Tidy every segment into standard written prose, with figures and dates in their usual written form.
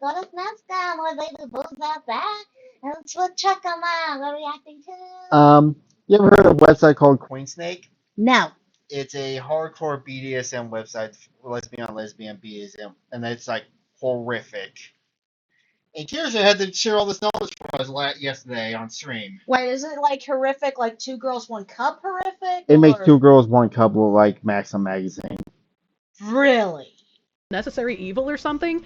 거를 snaska, more like the bulls out back. And let's check them out. What are we reacting to? You ever heard of a website called Queen Snake? No. It's a hardcore BDSM website, lesbian on lesbian BDSM, and it's like horrific. And Kirsche had to share all this knowledge for us yesterday on stream. Wait, is it like horrific, like Two Girls, One Cup horrific? It makes Or Two Girls, One Cup look like Maxim magazine. really? Necessary evil or something?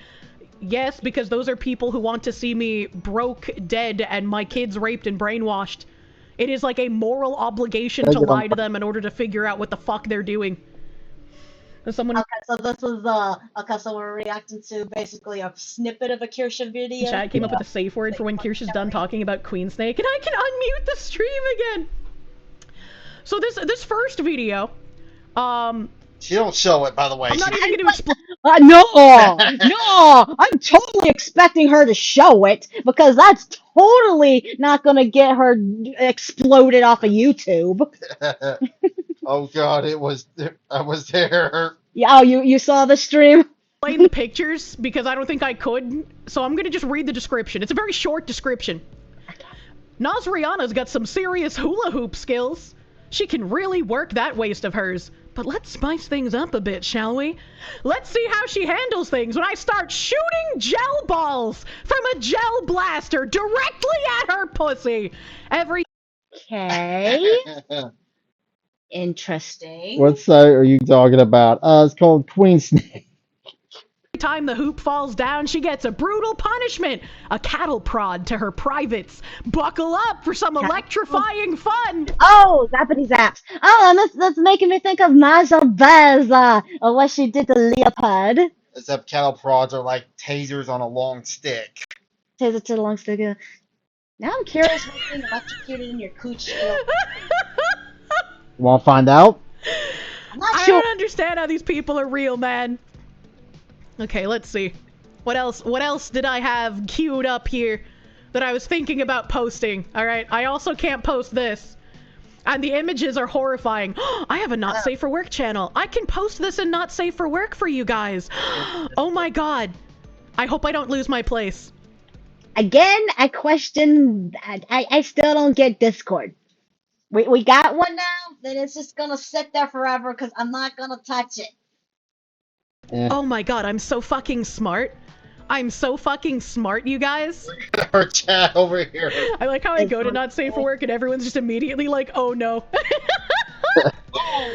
Yes, because those are people who want to see me broke, dead, and my kids raped and brainwashed. It is like a moral obligation to lie to them in order to figure out what the fuck they're doing. Someone. Okay, so this is okay, so we're reacting to basically a snippet of a Kirsche video. Chad came up with a safe word for when Kirsche's done talking about Queen Snake, and I can unmute the stream again. So this first video, She don't show it, by the way. I'm not even going to explain. No, I'm totally expecting her to show it because that's totally not gonna get her exploded off of YouTube. Oh God, I was there. Yeah, oh, you saw the stream? Explain the pictures because I don't think I could, so I'm gonna just read the description. It's a very short description. Nazriana's got some serious hula hoop skills. She can really work that waist of hers. But let's spice things up a bit, shall we? Let's see how she handles things when I start shooting gel balls from a gel blaster directly at her pussy. Okay. Interesting. What site are you talking about? It's called Queen Snake. Time the hoop falls down, she gets a brutal punishment, a cattle prod to her privates. Buckle up for some electrifying fun. Oh, zappity zaps. Oh, and that's making me think of Naja Bez, or what she did to Leopard. Except cattle prods are like tasers on a long stick. Taser to the long stick. Now I'm curious what's being electrocuted in your cooch still. You want to find out? I'm not I sure. don't understand how these people are real, man. Okay, let's see. What else did I have queued up here that I was thinking about posting? Alright, I also can't post this. And the images are horrifying. I have a not safe for work channel. I can post this in not safe for work for you guys. Oh my god. I hope I don't lose my place. Again, I question. I still don't get Discord. We got one now, then it's just gonna sit there forever because I'm not gonna touch it. Oh my god, I'm so fucking smart. I'm so fucking smart, you guys. Our chat over here. I like how I go to not safe for work and everyone's just immediately like, oh no.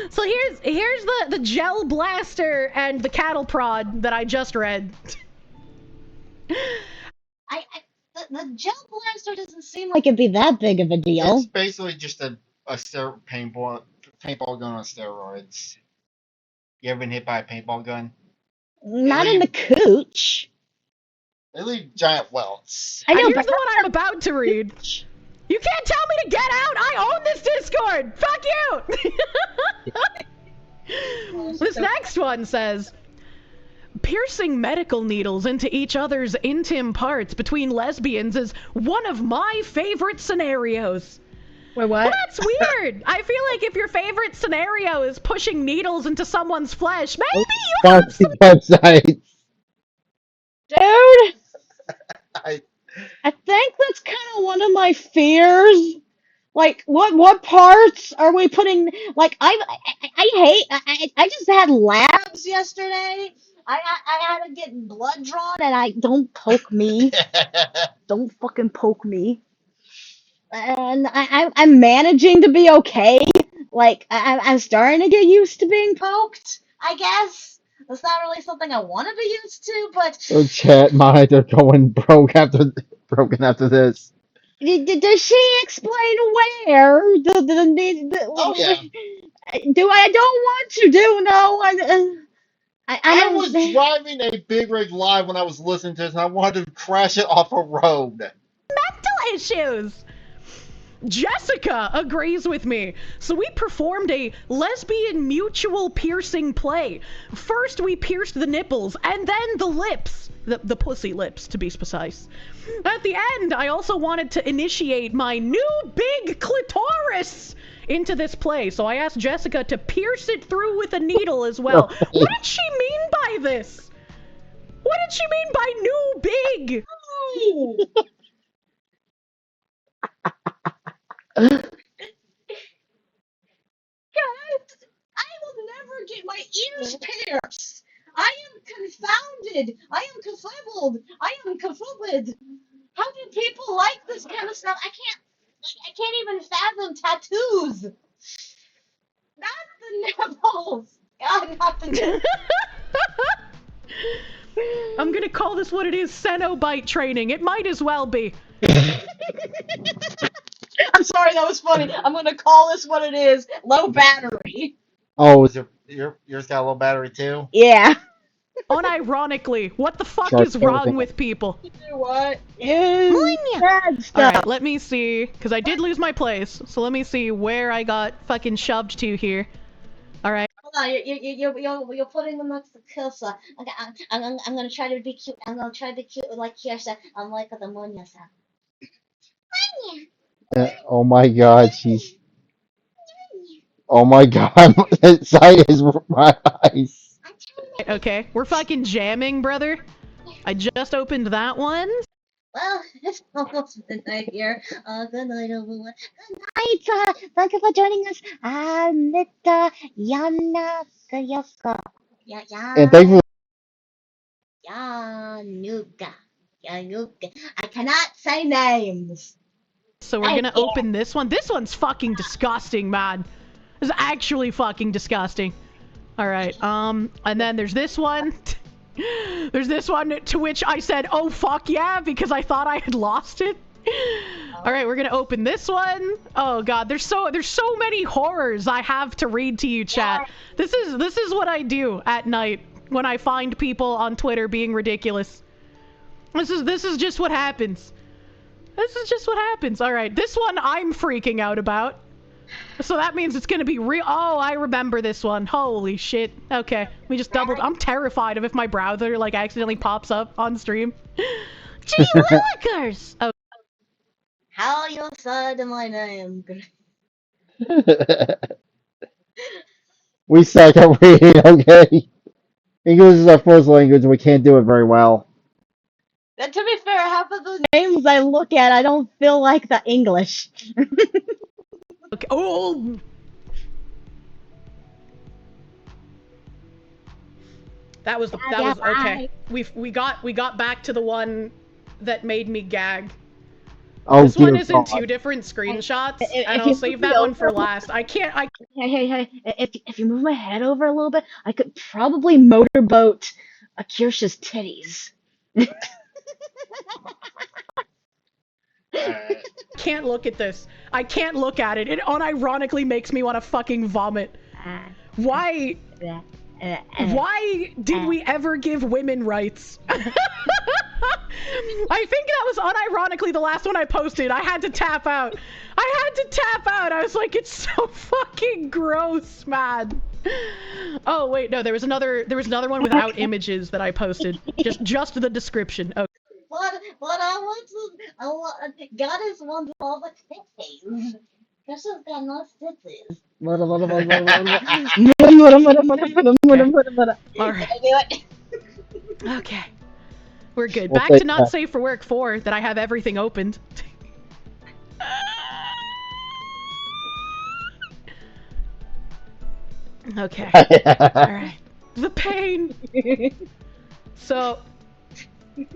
So here's the gel blaster and the cattle prod that I just read. The gel blaster doesn't seem Like it'd be that big of a deal. It's basically just a paintball gun on steroids. You ever been hit by a paintball gun? Not in the cooch. They leave giant welts. I know, And but here's the one I'm about to read. You can't tell me to get out! I own this Discord! Fuck you! This next one says, piercing medical needles into each other's intim parts between lesbians is one of my favorite scenarios. Wait, what? Well, that's weird. I feel like if your favorite scenario is pushing needles into someone's flesh, maybe you have some... website. Dude, I think that's kind of one of my fears. Like, what parts are we putting? Like, I just had labs yesterday. I had to get blood drawn, and don't poke me. Don't fucking poke me. And I'm managing to be okay. Like, I'm starting to get used to being poked, I guess. That's not really something I want to be used to, but... Our chat monitor going broken after this. Does she explain where? Oh yeah. I don't want to do, no. I was driving a Big Rig Live when I was listening to this, and I wanted to crash it off a road. Mental issues! Jessica agrees with me. So we performed a lesbian mutual piercing play. First we pierced the nipples, and then the lips. The pussy lips, to be precise. At the end, I also wanted to initiate my new big clitoris into this play, so I asked Jessica to pierce it through with a needle as well. What did she mean by this? What did she mean by new big? Guys, I will never get my ears pierced. I am confounded. I am confuddled. I am confuddled. How do people like this kind of stuff? I can't even fathom tattoos. Not the nipples. God, not the nipples. I'm gonna call this what it is, Cenobite training. It might as well be. I'm sorry, that was funny. I'm gonna call this what it is. Low battery. Oh, is yours got a low battery too? Yeah. Unironically, what the fuck Charge is wrong everything. with people? You know what? Is Munya. bad stuff. Alright, let me see, because I did lose my place, so let me see where I got fucking shoved to here. Alright. Hold on, you're putting them next to Kirsche. I'm gonna try to be cute. I'm gonna try to be cute like Kirsche. I'm like the Munya sound. Oh my god, she's. Oh my god, that sight is my eyes. Okay, we're fucking jamming, brother. I just opened that one. Well, it's almost midnight here. Good night, everyone. Good night. Thank you for joining us. Nita Yana Kayosko. And thankfully, Yanuka. Yanuka. I cannot say names. So we're gonna open this one. This one's fucking disgusting, man. This is actually fucking disgusting. Alright, and then there's this one. There's this one to which I said, oh fuck yeah, because I thought I had lost it. Alright, we're gonna open this one. Oh god, there's so many horrors I have to read to you, chat. This is what I do at night when I find people on Twitter being ridiculous. This is just what happens. This is just what happens. Alright, this one I'm freaking out about. So that means it's gonna be real. Oh, I remember this one. Holy shit. Okay, we just doubled. I'm terrified of if my browser like accidentally pops up on stream. Gee willikers! Oh, How you said my name? we suck at reading, okay? English is our first language and we can't do it very well. And to be fair, half of the names I look at, I don't feel like the English. okay. Oh! That was okay. We got back to the one that made me gag. Oh, This one dear is in God. 2 different screenshots, If and you I'll save move that me one for over- last. I Hey! If you move my head over a little bit, I could probably motorboat a Kirsche's titties. can't look at this. I can't look at it. It unironically makes me want to fucking vomit. Why? Why did we ever give women rights? I think that was unironically the last one I posted. I had to tap out. I was like, it's so fucking gross, man. Oh wait, no, there was another one without images that I posted. Just the description. Okay. But I want, God is one of all the titties. Kirsche's got no titties. All right. I do it. Okay. We're good. We'll Back take to not that. safe for work 4 that I have everything opened. Okay. Alright. The pain! So,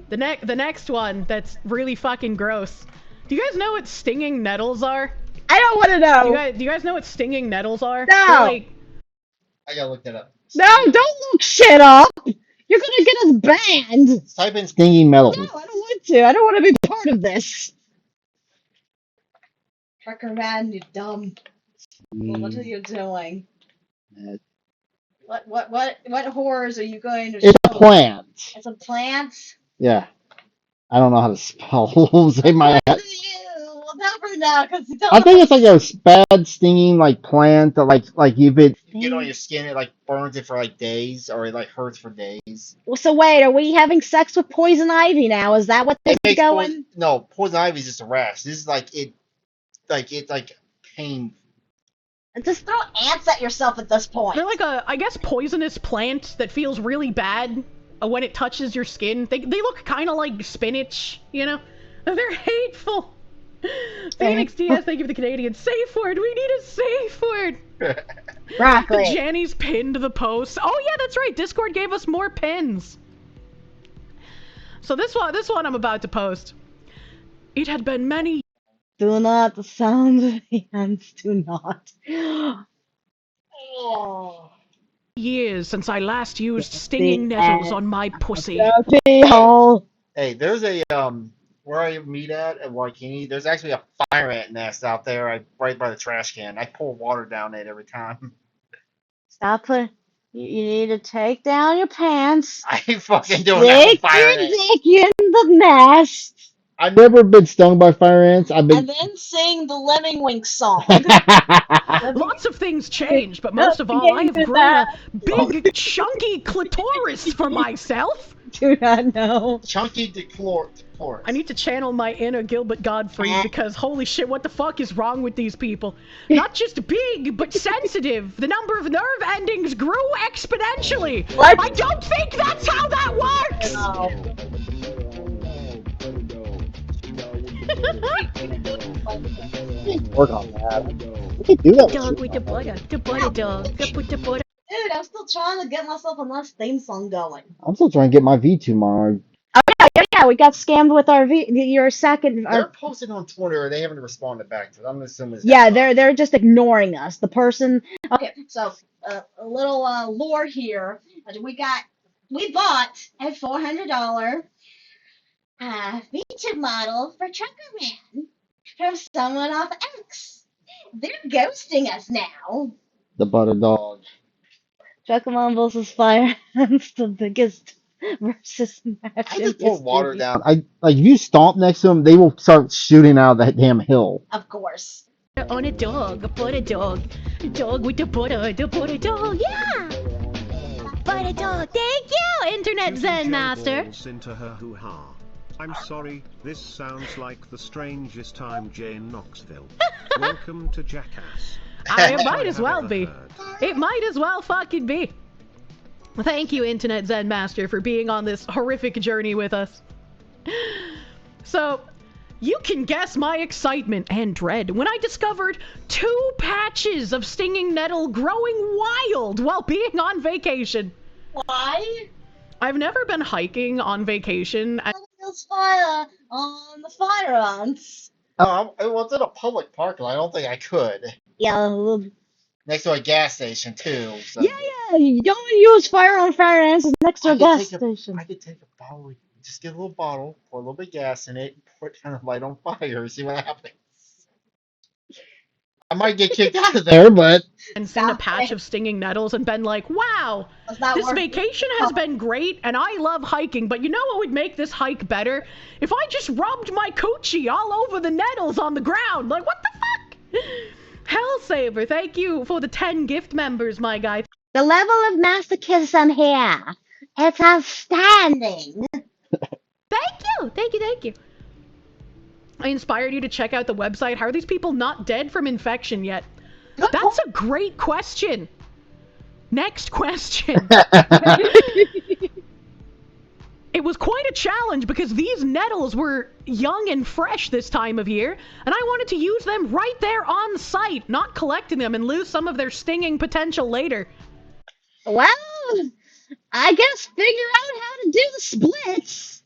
the next one that's really fucking gross. Do you guys know what stinging nettles are? I don't want to know. Do you guys know what stinging nettles are? No. They're like, I gotta look that up. No, don't look shit up. You're gonna get us banned. Type in stinging metals. No, I don't want to. I don't want to be part of this. Fuck around, you dumb. What are you doing? What horrors are you going to show? It's a plant. It's a plant. Yeah. I don't know how to spell. Say my. We'll never know because you don't. I think it's like a bad stinging like plant that like if it get on your skin, it like burns it for like days or it like hurts for days. Well, so wait, are we having sex with poison ivy now? Is that what this is going? No, poison ivy is just a rash. This is like pain. Just throw ants at yourself at this point. they're like a, I guess, poisonous plant that feels really bad. when it touches your skin. They look kind of like spinach, you know? They're hateful. Phoenix Diaz, thank you for the Canadian safe word. We need a safe word. Broccoli. Janny's pinned the post. Oh yeah, that's right. Discord gave us more pins. So this one I'm about to post. It had been many Do not, the sound of hands, do not. years since I last used stinging The nettles end on my of pussy. the hole. Hey, there's a where I meet at Waikini. There's actually a fire ant nest out there, right by the trash can. I pour water down it every time. Stop putting. You need to take down your pants. I ain't fucking doing that with Stick fire your ants. dick in the nest. I've never been stung by fire ants. I've been. And then sing the Lemmingwink song. Lots of things changed, but most of all, I have grown a big, chunky clitoris for myself. Do not know. Chunky deplorate. I need to channel my inner Gilbert Gottfried because holy shit, what the fuck is wrong with these people? Not just big, but sensitive. The number of nerve endings grew exponentially. What? I don't think that's how that works! Work on that. We could do that. Dog with the butter dog. The butter. Dude, I'm still trying to get myself a nice theme song going. I'm still trying to get my V2 mod. Yeah, we got scammed with your second. They're posting on Twitter. They haven't responded back to it. I'm assuming. It's Yeah, they're just ignoring us. The person. Okay, so a little lore here. We bought a $400 feature model for Trucker Man from someone off X. They're ghosting us now. The butter dog. Truckerman versus Fire Ants, the biggest versus match I in just pour history. water down. I like if you stomp next to them, they will start shooting out of that damn hill. Of course. On a dog dog with the butter dog, yeah! Butter dog, thank you, Internet Zen Master! Into her hoo-ha. I'm sorry, this sounds like the strangest time Jane Knoxville. Welcome to Jackass. It might as well be. It might as well fucking be. Thank you, Internet Zen Master, for being on this horrific journey with us. So, you can guess my excitement and dread when I discovered 2 patches of stinging nettle growing wild while being on vacation. Why? I've never been hiking on vacation. There's fire on the fire ants. Oh, it was in a public parking lot. I don't think I could. Yeah, Next to a gas station too. So yeah. You don't use fire on fire ants. It's next to a gas station. I could take a bottle, just get a little bottle, pour a little bit of gas in it, pour it down and light on fire, see what happens. I might get kicked out of there, but And seen a patch of stinging nettles and been like, wow, this vacation has been great and I love hiking, but you know what would make this hike better? If I just rubbed my coochie all over the nettles on the ground. Like, what the fuck? Hellsaber, thank you for the 10 gift members, my guy. The level of masochism here, it's outstanding. Thank you. I inspired you to check out the website. How are these people not dead from infection yet? That's a great question. Next question. It was quite a challenge because these nettles were young and fresh this time of year, and I wanted to use them right there on site, not collecting them and lose some of their stinging potential later. Well, I guess figure out how to do the splits.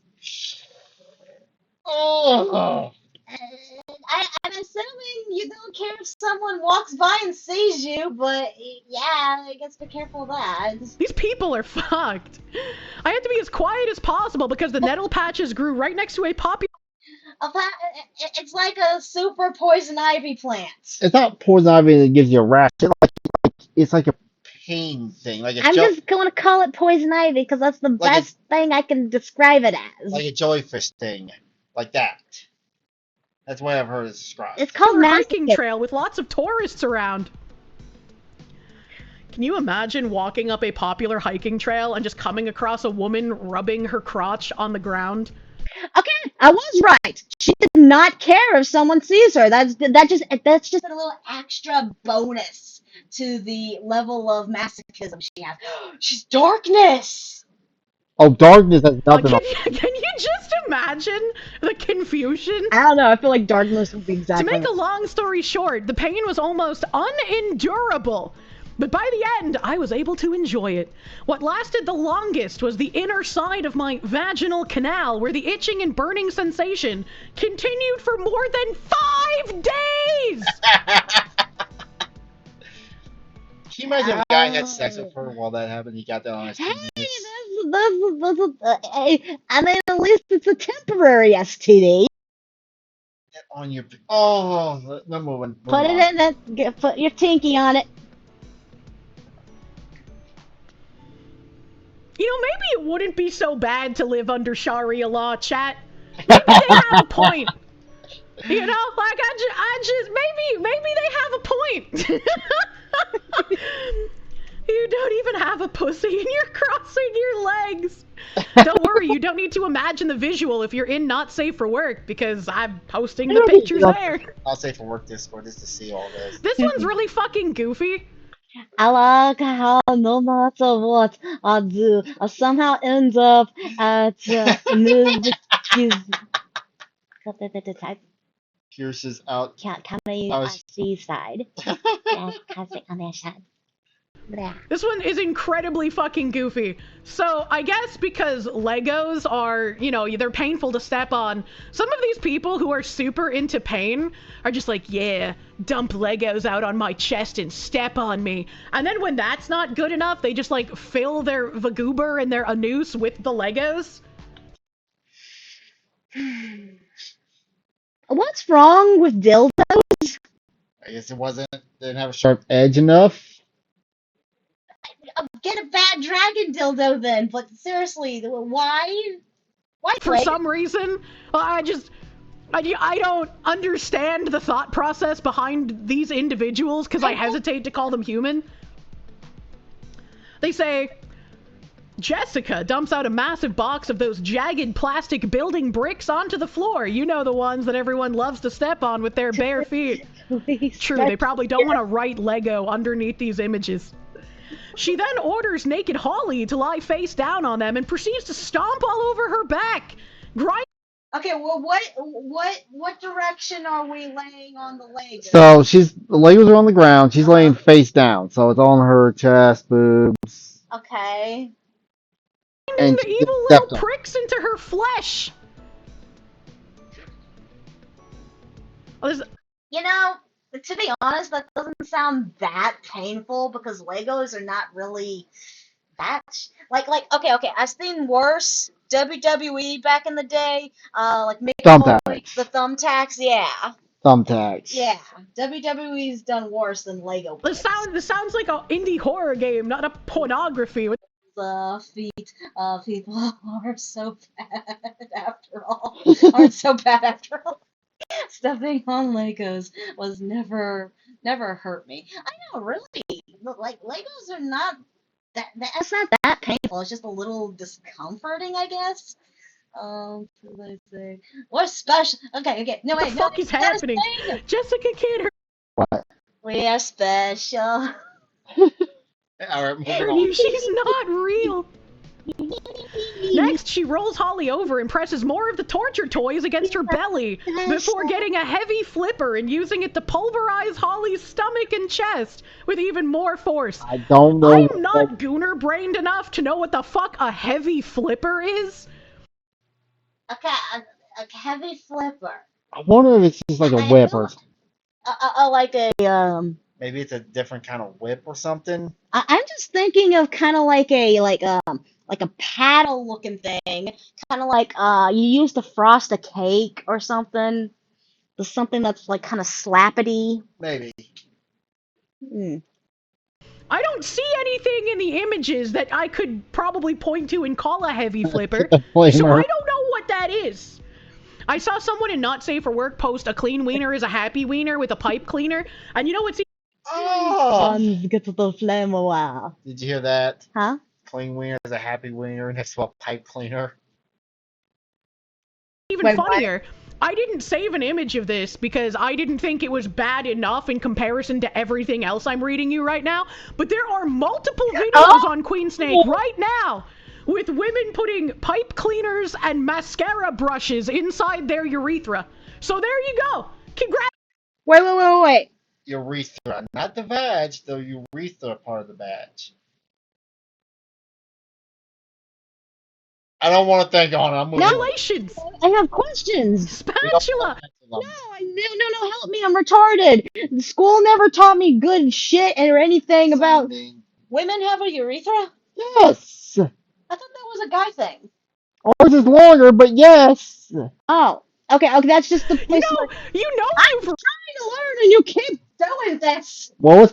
oh, I'm assuming you don't care if someone walks by and sees you, but yeah, I guess be careful of that. These people are fucked. I had to be as quiet as possible because the nettle patches grew right next to a popular... It's like a super poison ivy plant. It's not poison ivy that gives you a rash. It's like a pain thing, like I'm just going to call it poison ivy because that's the best thing I can describe it as. Like a jellyfish thing, like that. That's what I've heard it described. It's called a hiking trail with lots of tourists around. Can you imagine walking up a popular hiking trail and just coming across a woman rubbing her crotch on the ground? Okay, I was right. She did not care if someone sees her. That's just a little extra bonus to the level of masochism she has. She's darkness. Oh, darkness has nothing on. Can you just imagine the confusion? I don't know. I feel like darkness would be To exactly. make a long story short, the pain was almost unendurable. But by the end, I was able to enjoy it. What lasted the longest was the inner side of my vaginal canal, where the itching and burning sensation continued for more than 5 days! Can you imagine if a guy had sex with her while that happened? He got that on his Hey, penis. I mean, at least it's a temporary STD. On your. Oh, no, move Put it on. in that. Put your tinky on it. You know, maybe it wouldn't be so bad to live under Sharia law, chat. Maybe they have a point. You know, like I just maybe they have a point. You don't even have a pussy and you're crossing your legs. Don't worry, you don't need to imagine the visual if you're in Not Safe for Work, because I'm posting the pictures there. I'll say for work Discord just to see all this. This one's really fucking goofy. I like how no matter what I do, I somehow end up at music. Type Kirsche's out. comedy I was- seaside. Classic on their side. This one is incredibly fucking goofy. So I guess because Legos are, you know, they're painful to step on, some of these people who are super into pain are just like, yeah, dump Legos out on my chest and step on me. And then when that's not good enough, they just like fill their vagoober and their anus with the Legos. What's wrong with dildo? I guess didn't have a sharp edge enough. Get a bad dragon dildo then. But seriously, why? Why For some reason, I don't understand the thought process behind these individuals because I hesitate to call them human. They say, Jessica dumps out a massive box of those jagged plastic building bricks onto the floor. You know, the ones that everyone loves to step on with their bare feet. True, they probably don't want to write Lego underneath these images. She then orders naked Holly to lie face down on them and proceeds to stomp all over her back. Okay, well, what direction are we laying on the leg? So the Legos are on the ground. She's laying face down, so it's on her chest, boobs, Okay. and The she evil gets little stepped on. pricks into her flesh. You know, to be honest, that doesn't sound that painful because Legos are not really that like okay. I've seen worse WWE back in the day. Like Mick Foley, Thumbtacks. the thumbtacks. Yeah, Thumbtacks. yeah. WWE's done worse than Lego. This sounds like an indie horror game, not a pornography. Feet. People are so bad after all. Aren't so bad after all. Stepping on Legos was never hurt me. I know, really. Like Legos are not that's not that painful. It's just a little discomforting, I guess. What did I say? What's special? Okay. No, What wait, the no, fuck is you gotta happening? say it. Jessica Kid, What? We are special. Alright, moving on. she's not real. Next, she rolls Holly over and presses more of the torture toys against her belly before getting a heavy flipper and using it to pulverize Holly's stomach and chest with even more force. I don't know. I'm not gooner-brained enough to know what the fuck a heavy flipper is. Okay, a heavy flipper. I wonder if it's just like a whip or something. Like a Maybe it's a different kind of whip or something. I'm just thinking of kind of like a paddle looking thing, kind of like you use to frost a cake or something. Something that's like kind of slappity. Maybe. I don't see anything in the images that I could probably point to and call a heavy flipper, A flamer. so I don't know what that is. I saw someone in Not Safe for Work post a clean wiener is a happy wiener with a pipe cleaner, and you know what's Oh! Get the flame wow. Did you hear that? Huh? Clean wiener is a happy wiener next to a pipe cleaner. even funnier? I didn't save an image of this because I didn't think it was bad enough in comparison to everything else I'm reading you right now, but there are multiple videos on Queen Snake right now with women putting pipe cleaners and mascara brushes inside their urethra. So there you go. Congrats. Wait. Urethra, not the vag, the urethra part of the badge. I don't want to think on it. I'm moving. Congratulations. I have questions. Spatula. No, no, help me. I'm retarded. School never taught me good shit or anything about. Women have a urethra? Yes. I thought that was a guy thing. Ours is longer, but yes. Oh, okay. That's just the You place. know you I'm trying to learn, and you keep doing this. Well, let's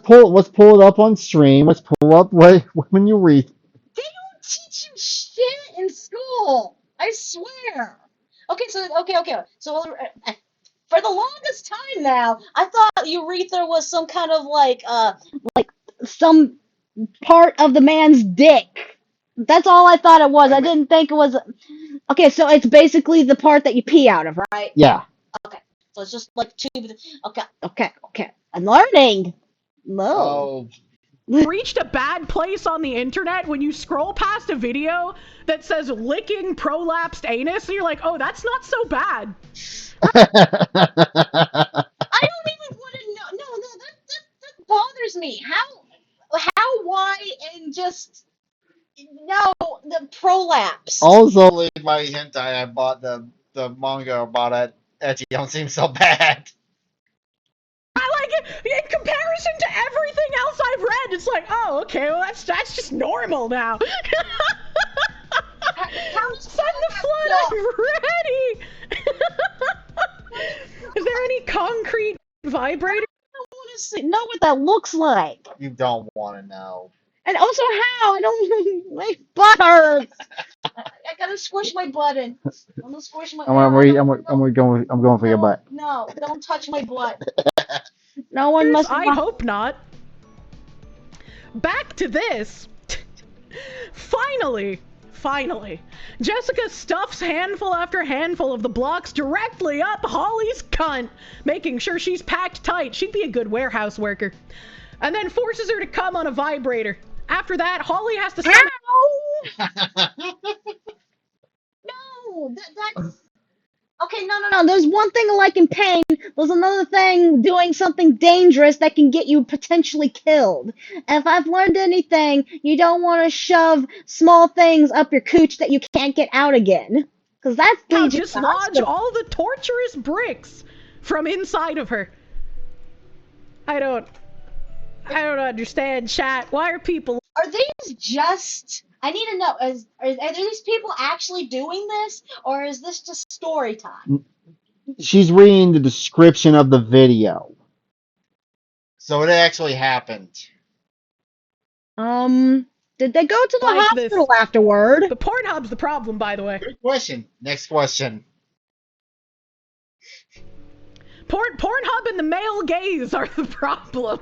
pull it up on stream. Let's pull up when you read. They don't teach you shit in school. I swear. Okay. So for the longest time now, I thought urethra was some kind of like Some part of the man's dick. That's all I thought it was. I didn't think it was. Okay, so it's basically the part that you pee out of, right? Yeah. Okay. So it's just like tube. Okay. Okay. I'm learning. No. Oh, reached a bad place on the internet when you scroll past a video that says licking prolapsed anus and you're like, oh, that's not so bad. I don't even want to know. No, that bothers me. How, why, and just no the prolapse. also leave my hentai. I bought the manga I bought at Etsy. Don't seem so bad. I like it in comparison to everything else I've read. It's like, oh, okay, well that's just normal now. Send the flood. I'm ready. Is there any concrete vibrator? I want to know what that looks like. You don't want to know. And also how. I don't. My butt hurts. I gotta squish my butt in. I'm gonna squish my. I'm going for your butt. No, don't touch my butt. No one must. I hope not. Back to this. Finally, Jessica stuffs handful after handful of the blocks directly up Holly's cunt, making sure she's packed tight. She'd be a good warehouse worker. And then forces her to come on a vibrator. After that, Holly has to send. No, that's. Okay, no. There's one thing I like in pain. There's another thing doing something dangerous that can get you potentially killed. And if I've learned anything, you don't want to shove small things up your cooch that you can't get out again. Because that's Now leads you to the dislodge hospital. all the torturous bricks from inside of her. I don't understand, chat. Why are people? Are these just? I need to know. Are these people actually doing this, or is this just story time? She's reading the description of the video. So it actually happened. Did they go to the Like hospital this. afterward? The Pornhub's the problem, by the way. Good question. Next question. Pornhub and the male gaze are the problem.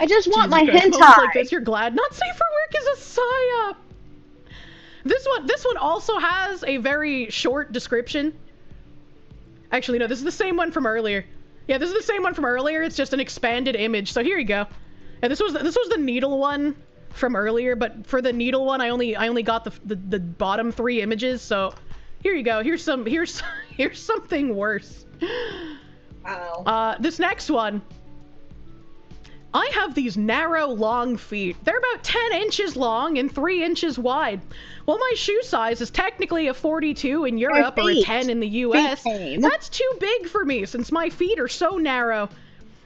I just want my Jesus Christ, hentai. moments like this, you're glad not safe for work is a psyop. This one also has a very short description. Actually, no, this is the same one from earlier. Yeah, this is the same one from earlier. It's just an expanded image. So here you go. Yeah, this was the needle one from earlier, but for the needle one, I only got the bottom 3 images. So here you go. Here's something worse. Wow. This next one. I have these narrow, long feet. They're about 10 inches long and 3 inches wide. Well, my shoe size is technically a 42 in Europe or a 10 in the US. That's too big for me since my feet are so narrow.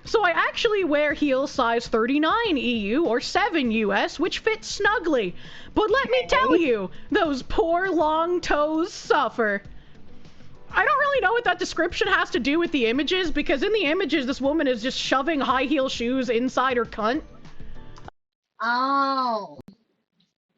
So I actually wear heel size 39 EU or 7 US, which fits snugly. But let me tell you, those poor long toes suffer. I don't really know what that description has to do with the images, because in the images, this woman is just shoving high heel shoes inside her cunt. Oh.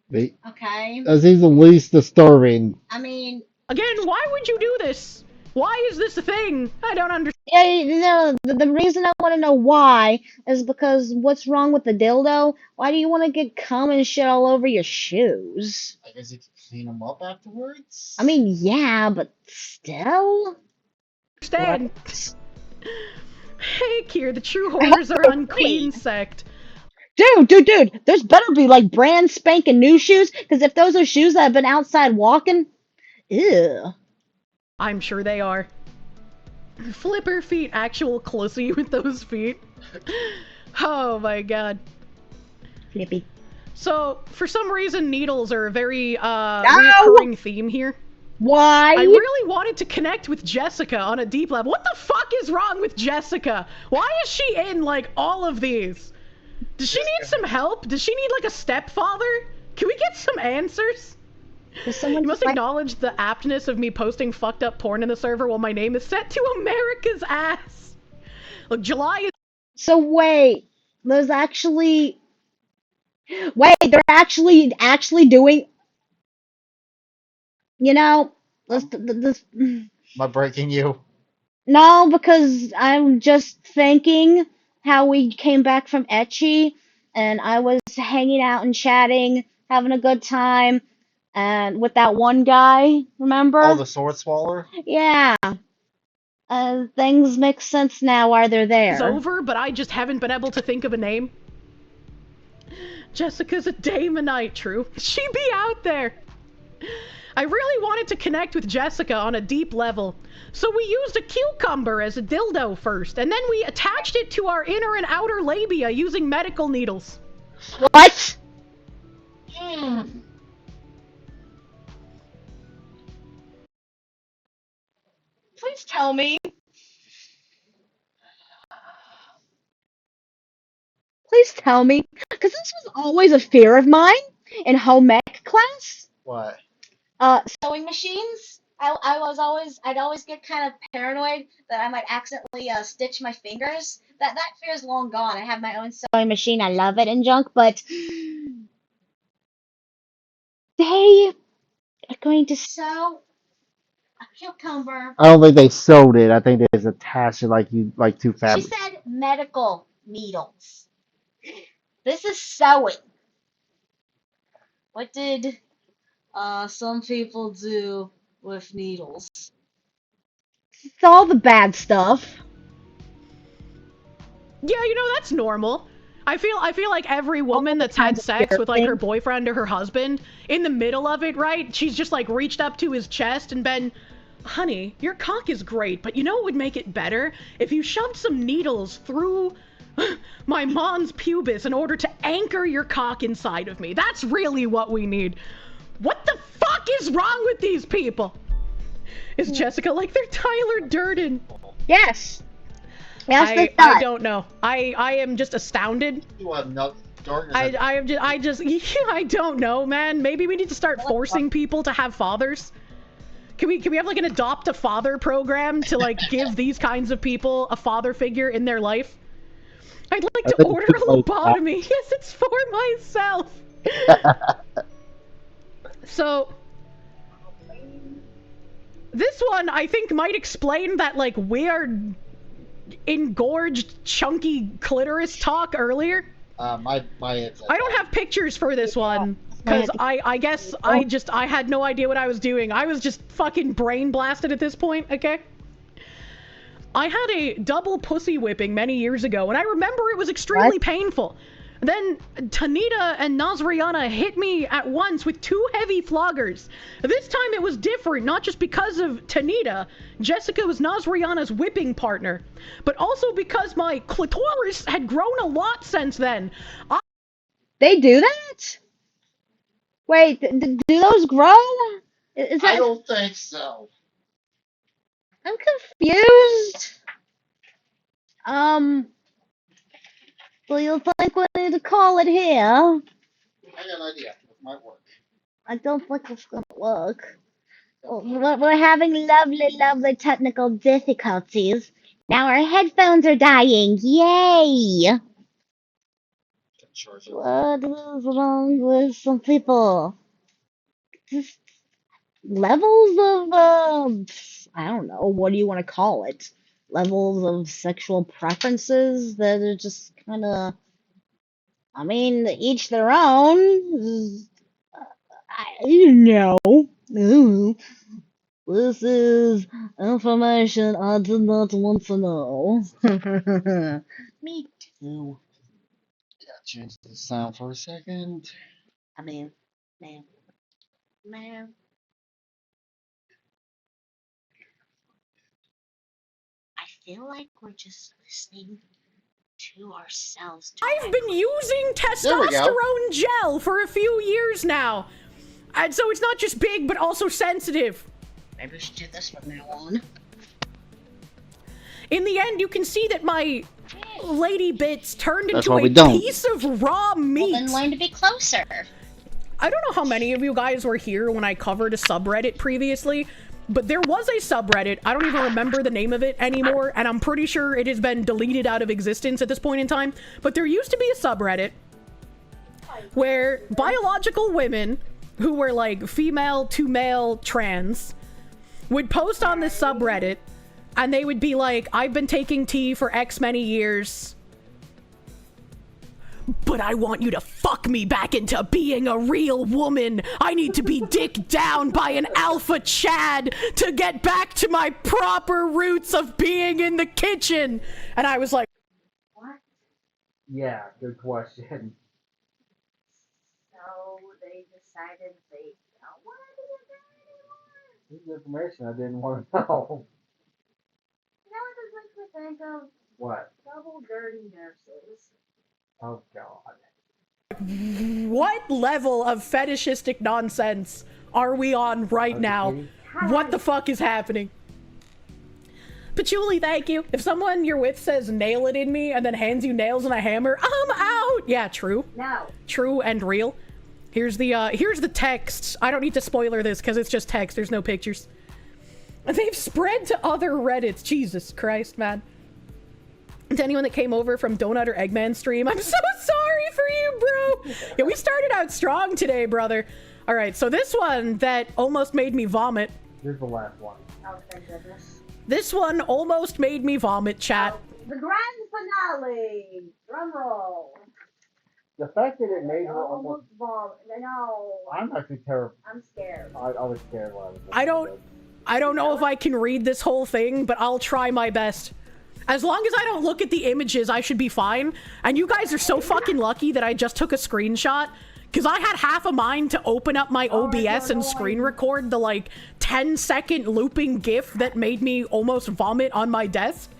Okay. Okay. Seems the least disturbing. I mean. Again, why would you do this? Why is this a thing? I don't understand. Yeah, the reason I want to know why is because what's wrong with the dildo? Why do you want to get cum and shit all over your shoes? I guess you can clean them up afterwards. I mean, yeah, but still. Hey, Kier, the true horrors are unqueen sect. Dude, there's better be like brand spanking new shoes, because if those are shoes that have been outside walking, ew. I'm sure they are. Flipper feet, actual closey with those feet. Oh my god. Flippy. So, for some reason, needles are a very, No! reoccurring theme here. Why? I really wanted to connect with Jessica on a deep level. What the fuck is wrong with Jessica? Why is she in, like, all of these? Does she need some help? Does she need, like, a stepfather? Can we get some answers? Does someone You must like- acknowledge the aptness of me posting fucked up porn in the server while my name is set to America's ass. Look, July is... So wait, there's actually. Wait, they're actually doing. You know, this. Am I breaking you? No, because I'm just thinking how we came back from Etchy, and I was hanging out and chatting, having a good time, and with that one guy, remember? Oh, the sword swaller? Yeah. Things make sense now why they're there. over, but I just haven't been able to think of a name. Jessica's a Damonite, true. She be out there. I really wanted to connect with Jessica on a deep level, so we used a cucumber as a dildo first, and then we attached it to our inner and outer labia using medical needles. What? Please tell me. Please tell me. Because this was always a fear of mine in home ec class. What? Sewing machines. I'd always get kind of paranoid that I might accidentally stitch my fingers. That fear is long gone. I have my own Sewing machine, I love it and junk, but they are going to. sew a cucumber. I don't think they sewed it. I think they just attached it like two She fabrics. said medical needles. This is sewing. What did some people do with needles? It's all the bad stuff. Yeah, you know, that's normal. I feel like every woman that's had sex with like her boyfriend or her husband, in the middle of it, right? She's just like reached up to his chest and been, honey, your cock is great, but you know what would make it better? If you shoved some needles through my mons pubis in order to anchor your cock inside of me. That's really what we need. What the fuck is wrong with these people? Is Jessica like they're Tyler Durden? Yes. Yes, I don't know. I am just astounded. You have no darkness. I don't know, man. Maybe we need to start forcing people to have fathers. Can we have like an adopt a father program to like give these kinds of people a father figure in their life? I'd like to order a lobotomy. Yes, it's for myself. So this one I think might explain that like weird engorged chunky clitoris talk earlier. My I don't have pictures for this one because I guess I had no idea what I was doing. I was just fucking brain blasted at this point, okay? I had a double pussy whipping many years ago, and I remember it was extremely painful. Then Tanita and Nazriana hit me at once with 2 heavy floggers. This time it was different, not just because of Tanita. Jessica was Nazriana's whipping partner, but also because my clitoris had grown a lot since then. They do that? Wait, do those grow? Is that? I don't think so. I'm confused. Do you think we need to call it here? I got an idea. It might work. I don't think it's gonna work. We're having lovely technical difficulties. Now our headphones are dying. Yay! Charge it. What is wrong with some people? Just levels of, I don't know, what do you want to call it? Levels of sexual preferences that are just kind of, I mean, each their own. You know. Ooh. This is information I did not want to know. Me too. Change the sound for a second. I mean, man. I feel like we're just listening to ourselves. I've been using There we go. testosterone gel for a few years now. And so it's not just big, but also sensitive. Maybe we should do this from now on. In the end, you can see that my lady bits turned That's into why a we don't. piece of raw meat. Well, then learn to be closer. I don't know how many of you guys were here when I covered a subreddit previously, but there was a subreddit. I don't even remember the name of it anymore, and I'm pretty sure it has been deleted out of existence at this point in time. But there used to be a subreddit where biological women who were like female to male trans would post on this subreddit, and they would be like, I've been taking tea for X many years, but I want you to fuck me back into being a real woman. I need to be dicked down by an alpha Chad to get back to my proper roots of being in the kitchen. And I was like, What? Yeah, good question. So they decided they don't want to do that anymore? This is information I didn't want to know. You know what this makes me think of? What? Double dirty nurses. Oh, God. what level of fetishistic nonsense are we on right now? What the fuck is happening? Patchouli, thank you. If someone you're with says nail it in me and then hands you nails and a hammer, I'm out. Yeah, true. No. True and real. Here's the text. I don't need to spoiler this because it's just text. There's no pictures. They've spread to other Reddits. Jesus Christ, man. To anyone that came over from Donut or Eggman stream, I'm so sorry for you, bro. Yeah, we started out strong today, brother. All right, so this one that almost made me vomit. Here's the last one. Oh, thank goodness. This one almost made me vomit, chat. The grand finale. Drum roll. The fact that it made her Almost vomit. No. I'm actually terrified. I'm scared. I was scared while I was I don't know if I can read this whole thing, but I'll try my best. As long as I don't look at the images, I should be fine. And you guys are so fucking lucky that I just took a screenshot, because I had half a mind to open up my OBS and screen record the like 10-second looping GIF that made me almost vomit on my desk.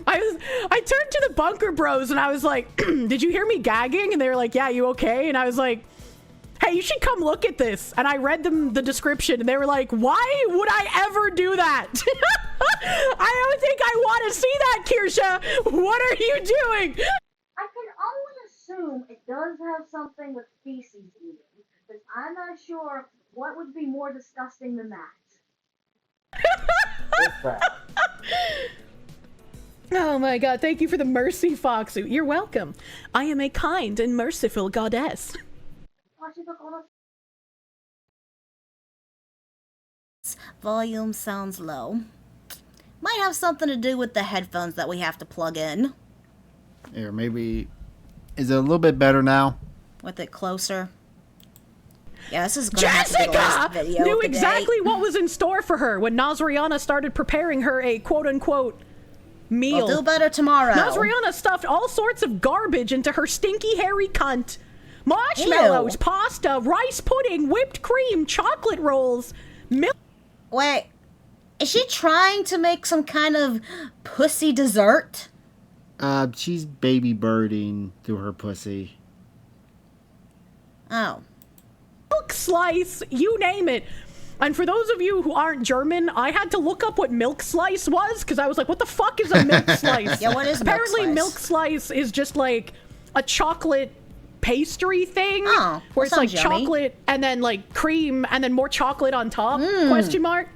I turned to the Bunker Bros and I was like, did you hear me gagging? And they were like, yeah, you okay? And I was like, hey, you should come look at this. And I read them the description and they were like, why would I ever do that? I don't think I want to see that, Kirsche. What are you doing? I can only assume it does have something with feces eating, but I'm not sure what would be more disgusting than that. It's bad. Oh my god, thank you for the mercy, Foxu. You're welcome. I am a kind and merciful goddess. Volume sounds low. Might have something to do with the headphones that we have to plug in. Here, maybe... Is it a little bit better now? With it closer. Yeah, this is gonna have to be the last Jessica video knew of the exactly day. what was in store for her when Nazriana started preparing her a quote-unquote meal. We'll do better tomorrow. Nazriana stuffed all sorts of garbage into her stinky, hairy cunt. Marshmallows, Ew. pasta, rice pudding, whipped cream, chocolate rolls, milk. Wait, is she trying to make some kind of pussy dessert? She's baby birding through her pussy. Oh. Milk slice, you name it. And for those of you who aren't German, I had to look up what milk slice was because I was like, what the fuck is a milk slice? Yeah, what is Apparently milk slice? milk slice is just like a chocolate pastry thing Oh, where that it's like sounds yummy. chocolate and then like cream and then more chocolate on top, question mark.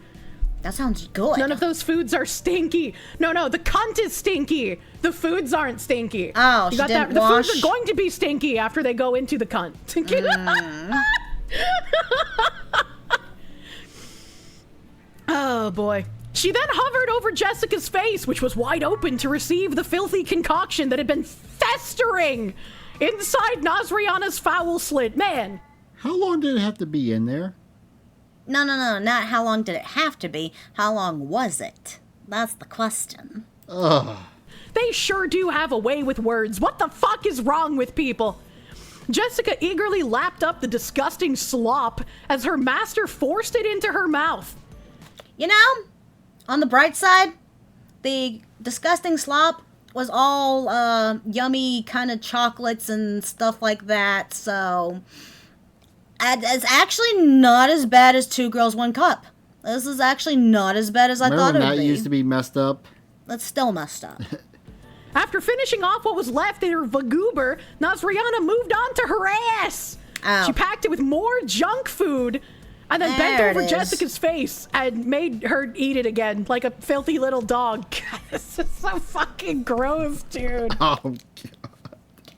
That sounds good. None of those foods are stinky. No, the cunt is stinky. The foods aren't stinky. Oh, you she got didn't that? The wash? foods are going to be stinky after they go into the cunt. Oh boy. She then hovered over Jessica's face, which was wide open to receive the filthy concoction that had been festering inside Nazriana's foul slit. Man. How long did it have to be in there? No, not how long did it have to be. How long was it? That's the question. Ugh. They sure do have a way with words. What the fuck is wrong with people? Jessica eagerly lapped up the disgusting slop as her master forced it into her mouth. You know, on the bright side, the disgusting slop was all yummy kind of chocolates and stuff like that, so it's actually not as bad as 2 Girls, 1 Cup. This is actually not as bad as I thought it would Remember be. that used to be messed up? It's still messed up. After finishing off what was left in her vagoober, Nazriana moved on to her ass. Oh. She packed it with more junk food and then bent There it over is. Jessica's face and made her eat it again like a filthy little dog. This is so fucking gross, dude. Oh, God.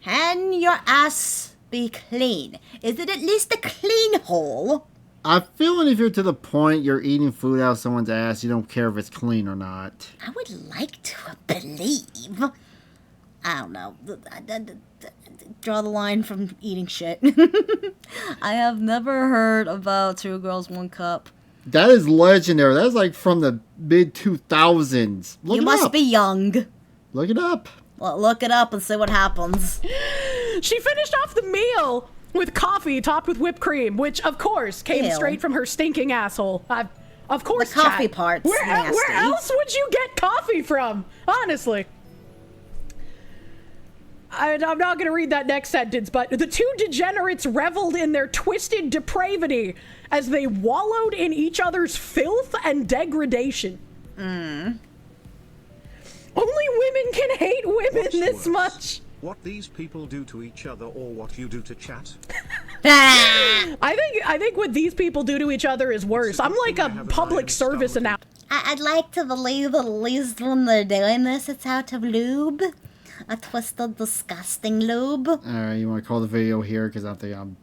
Can your ass be clean? Is it at least a clean hole? I'm feeling if you're to the point you're eating food out of someone's ass, you don't care if it's clean or not. I would like to believe. I don't know. Draw the line from eating shit. I have never heard about 2 Girls, 1 Cup. That is legendary. That's like from the mid 2000s. Look You it must up. be young. Look it up. Well, look it up and see what happens. She finished off the meal with coffee topped with whipped cream, which, of course, came Ew. straight from her stinking asshole. Of course, The coffee chat. part's Where nasty. else would you get coffee from? Honestly. I'm not going to read that next sentence, but the 2 degenerates reveled in their twisted depravity as they wallowed in each other's filth and degradation. Only women can hate women What's this worse? much. What these people do to each other or what you do to chat? I think what these people do to each other is worse. I'm like a public service announcement. I'd like to believe that at least when they're doing this, it's out of lube. A twisted, disgusting lube. Alright, you want to call the video here? Because I think I'm...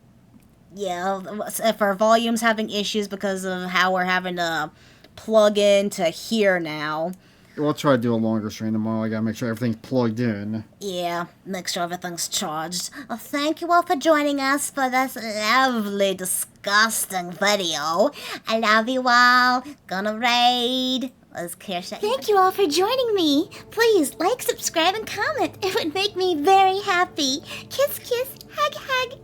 Yeah, if our volume's having issues because of how we're having to plug in to here now. We'll try to do a longer stream tomorrow. I gotta make sure everything's plugged in. Yeah, make sure everything's charged. Thank you all for joining us for this lovely, disgusting video. I love you all. Gonna raid. Let's Kirsche. Thank you all for joining me. Please like, subscribe, and comment. It would make me very happy. Kiss, kiss, hug, hug.